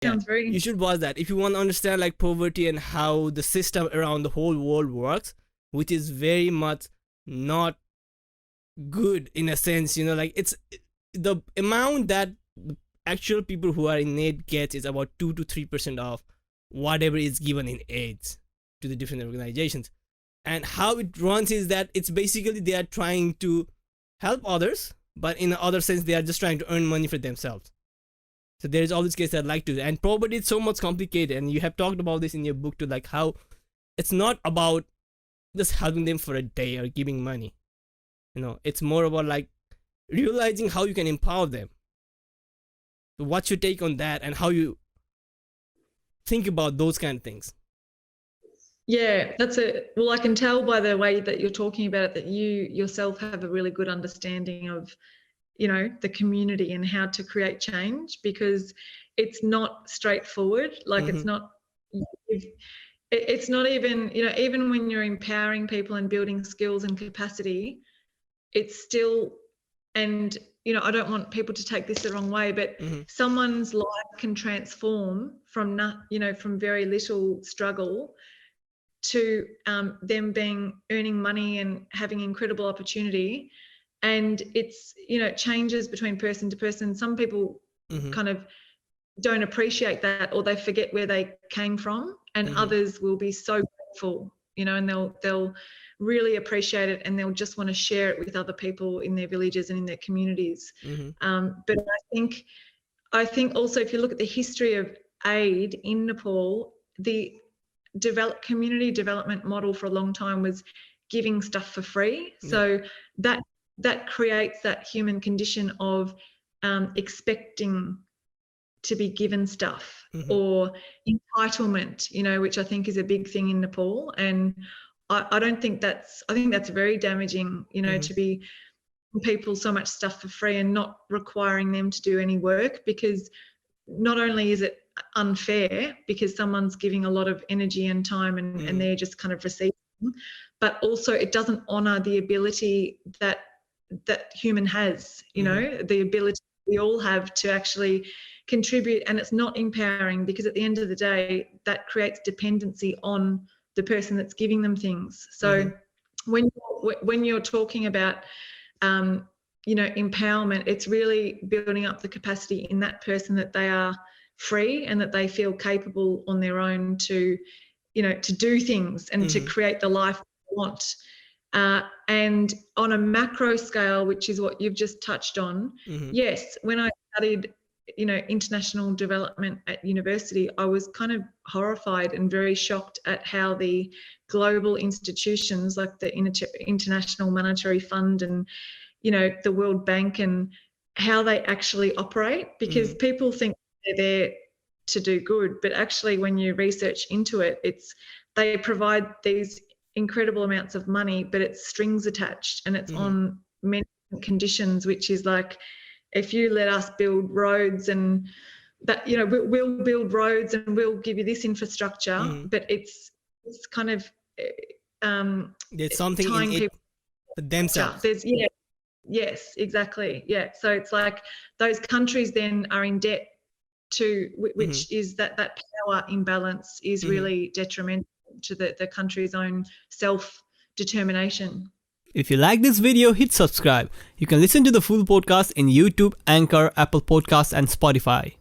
Sounds very You should watch that if you want to understand like poverty and how the system around the whole world works, which is very much not good in a sense. Like it's the amount that the actual people who are in need gets is about 2 to 3% of whatever is given in aids to the different organizations. And how it runs is that it's basically they are trying to help others, but in the other sense they are just trying to earn money for themselves. So there is all these cases that like to, and probably it's so much complicated, and you have talked about this in your book too, like how it's not about just helping them for a day or giving money. It's more about like realizing how you can empower them. So what's your take on that, and how you think about those kind of things? Yeah, well, I can tell by the way that you're talking about it that you yourself have a really good understanding of, the community and how to create change, because it's not straightforward. Like it's not even, even when you're empowering people and building skills and capacity, it's still, and I don't want people to take this the wrong way, but someone's life can transform from from very little struggle to them earning money and having incredible opportunity. And it's, changes between person to person. Some people kind of don't appreciate that, or they forget where they came from, and others will be so grateful, and they'll really appreciate it, and they'll just want to share it with other people in their villages and in their communities. But I think also, if you look at the history of aid in Nepal, the community development model for a long time was giving stuff for free. So that creates that human condition of expecting to be given stuff, or entitlement, which I think is a big thing in Nepal. And I think that's very damaging, to be people so much stuff for free and not requiring them to do any work, because not only is it unfair because someone's giving a lot of energy and time and they're just kind of receiving, but also it doesn't honor the ability that human has, the ability we all have to actually contribute. And it's not empowering, because at the end of the day that creates dependency on the person that's giving them things. So when you're talking about empowerment, it's really building up the capacity in that person that they are free and that they feel capable on their own to do things and to create the life they want. And on a macro scale, which is what you've just touched on, yes, when I studied international development at university, I was kind of horrified and very shocked at how the global institutions like the International Monetary Fund and the World Bank, and how they actually operate, because people think they're there to do good, but actually when you research into it, they provide these incredible amounts of money, but it's strings attached, and it's on many conditions, which is like, if you let us build roads and that, we'll build roads and we'll give you this infrastructure, but it's kind of there's something in it for themselves. Yes, exactly. Yeah. So it's like those countries then are in debt to, which is that power imbalance is really detrimental to the country's own self-determination. If you like this video, hit subscribe. You can listen to the full podcast in YouTube, Anchor, Apple Podcasts, and Spotify.